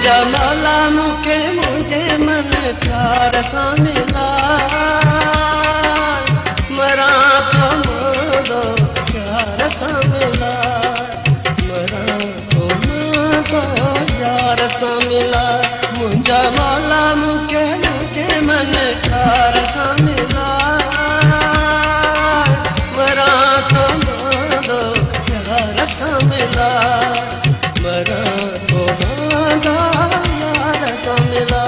मुंहिंजा मौला मूंखे मुंहिंजे मन प्यार सां मिला मरां थो मांदो प्यार सां मिला मरां थो मांदो प्यार सां मिला मुंहिंजा मौला मूंखे मुंहिंजे मन प्यार सां मिला मरां थो मांदो प्यार सां मिला मरां थो मांदो यार सां मिला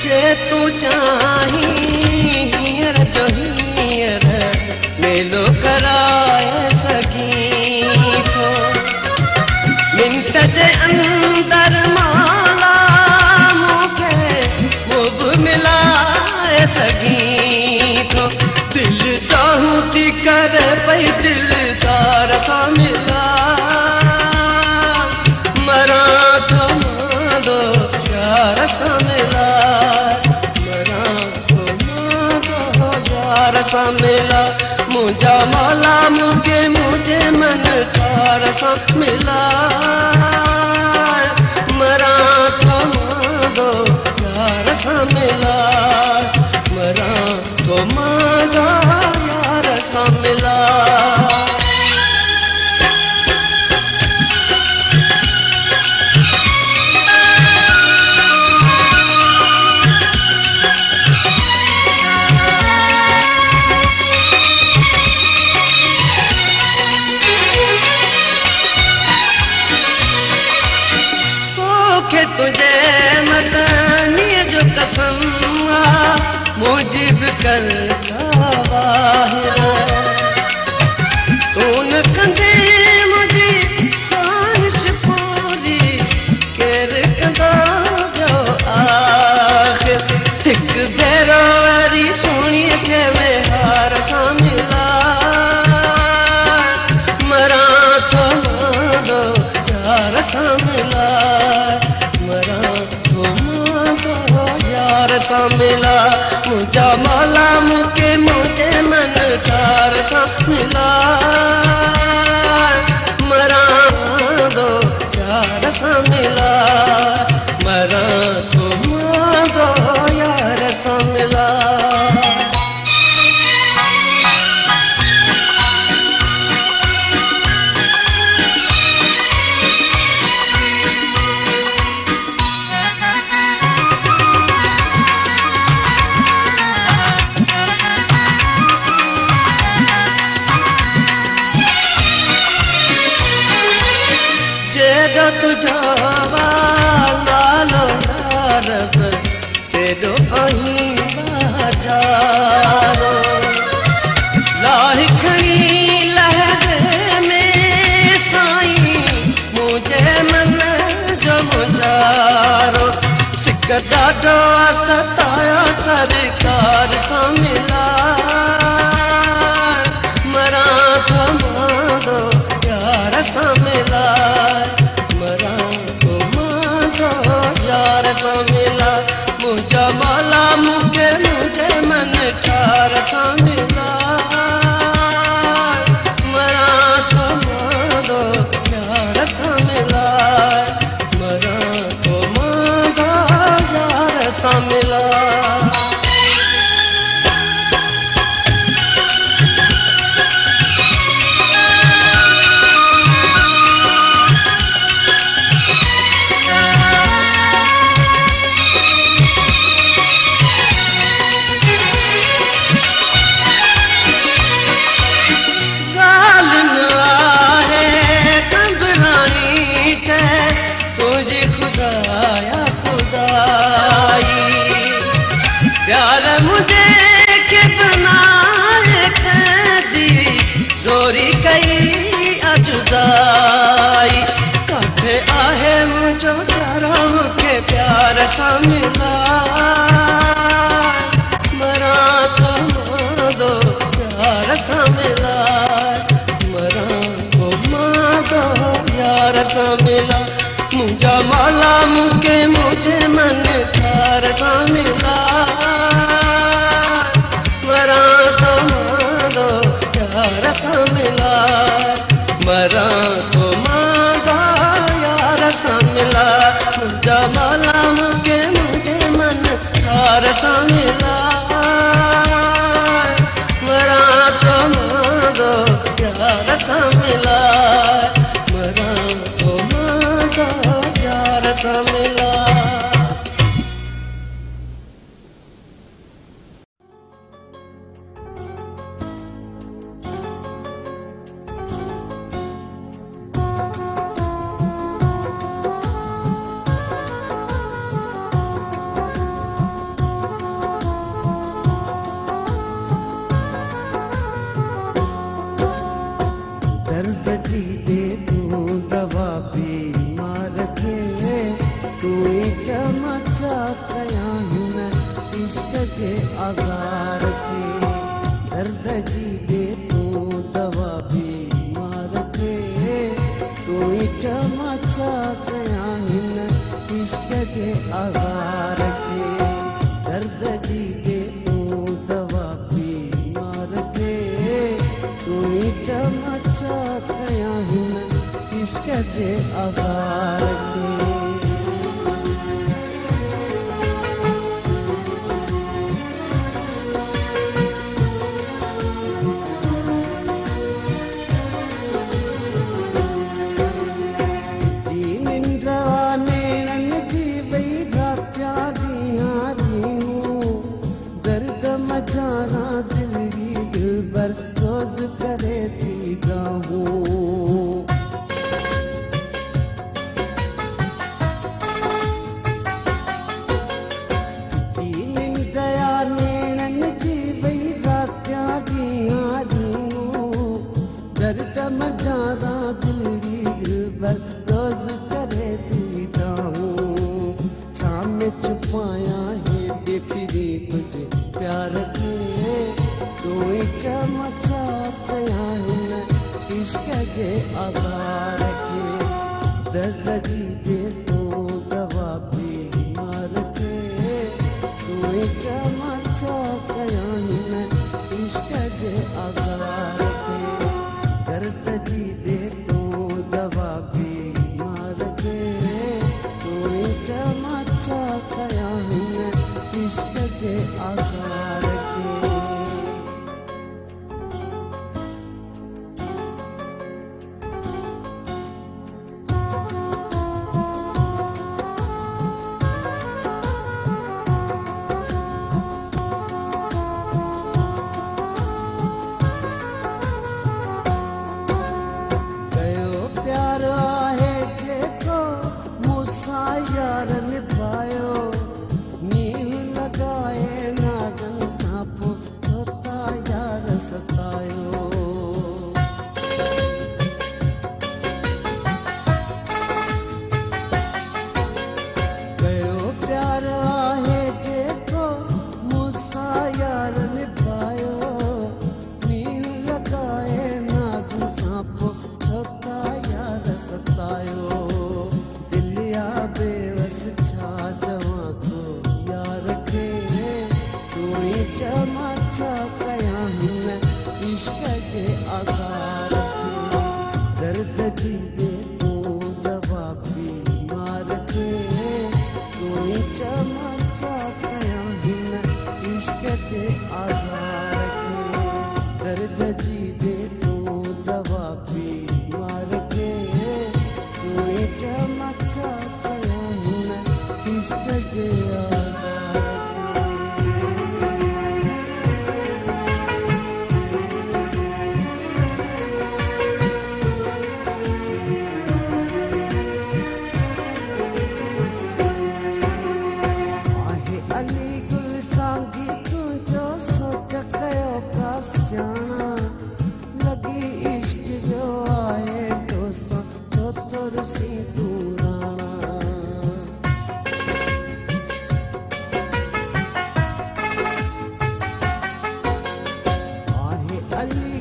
जे तू चाही हींअर जो हींअर मेलो कराए सघीं थो मिंट जे अंदर मौला मूंखे मुब मिलाए सघीं थो दिल दाहूं थी करे पई दिलदार सां मिला मरां थो मांदो प्यार सां मिला सां मिला मुंहिंजा मौला मूंखे मुंहिंजे मन प्यार सां मिला मरां थो मांदो प्यार सां मिला मरां थो मांदो यार सां मिला तुझे मदनीअ जो कसम मुजिब करता वाहिर तू न कंदे मुंहिंजी ख़्वाहिश पूरी केरु कंदो ॿियो आख़िर हिकु भेरो वरी सोणीअ खे विहार सां मिला मरां थो मांदो प्यार सां मिला मरां थो मांदो यार सां मिला मुंहिंजा मौला मूंखे मुंहिंजे मन प्यार सां मिला मरां थो प्यार सां मिला मरां थो मांदो यार सां मिला जेॾो तुझो नालो रब तेॾो आहीं बाज़ारो लाहि खणी लहज़े में साईं मुंहिंजे मन जो मुंझारो सिक ॾाढो सताया सरकार सां मिला मरां थो मांदो प्यार सां मिला मरां थो मांदो यार सां मिला मुंहिंजा मौला मूंखे मुंहिंजे मन प्यार सां मिला मरां थो मांदो प्यार सां मिला मरां थो मांदो यार सां मिला तुझी खुदाया खुदाई प्यार मुझे के बनाए दी चोरी कई अजुदाई काथे आहे मुझो प्यारा मुखे प्यार सां मिला मरां थो मांदो प्यार सां मिलाए मरा तो मांगो यार सां मिलाए मुझा मौला मुके मुझे मन चार सां मिलाए मरा तो मांगो यार सां मिलाए मरा तो मांगो यार सां मिलाए मुझा मौला मुके मुझे मन चार सां मिलाए मरा तो मांगो यार सां मिलाए मरा तो मांगो यार सां मिलाए दर्द जी दे तू दवा बीमार खे तू चमचा कया हिन इश्क जे आज़ार खे दर्द जी दे तू दवा बीमार खे तू चमचा कया हिन इश्क जे आज़ार खे दर्द जी दे तू दवा बीमार खे तू चमचा कया हिन इश्क जे आज़ार खे जाना दिल ही दिलबर रोज करे थी गाऊं दीन दया नेणन जी वही रात्या दियां दीनूं दर्द मजाना दिल ही दिलबर रोज करे थी गाऊं छाम छुपाया है बेफिरी तुझे प्यार के तू चमचा कया हिन इश्क जे आज़ार के दर्द जी दे तू दवा बीमार के तू चमचा कया हिन इश्क जे आज़ार के दर्द जी दे तू दवा बीमार के तू चमचा कया हिन इश्क जे आज़ार के कयो प्यार आहे जेको मूंसां यार निभायो नीव लगाए नाज़न सां पोइ छो था यार सतायो कयो प्यार आहे जेको मूंसां यार निभायो नीव लगाए नाज़न सां पोइ छो था यार सतायो दिलिया बेवस छा जवां तो यार खे तू चमचा कया हिन इश्क जे आज़ार खे दर्द जी दे तू दवा बीमार खे तू चमचा कया हिन इश्क जे आज़ार खे दर्द जी दे तू दवा बीमार खे तू चमचा कया हिन इश्क जे आज़ार आहे अली गुल सांगी तुझो सोच कयो का स्याणा लगी इश्क जो आहे दोसा छो तो रुसी तू राणा अली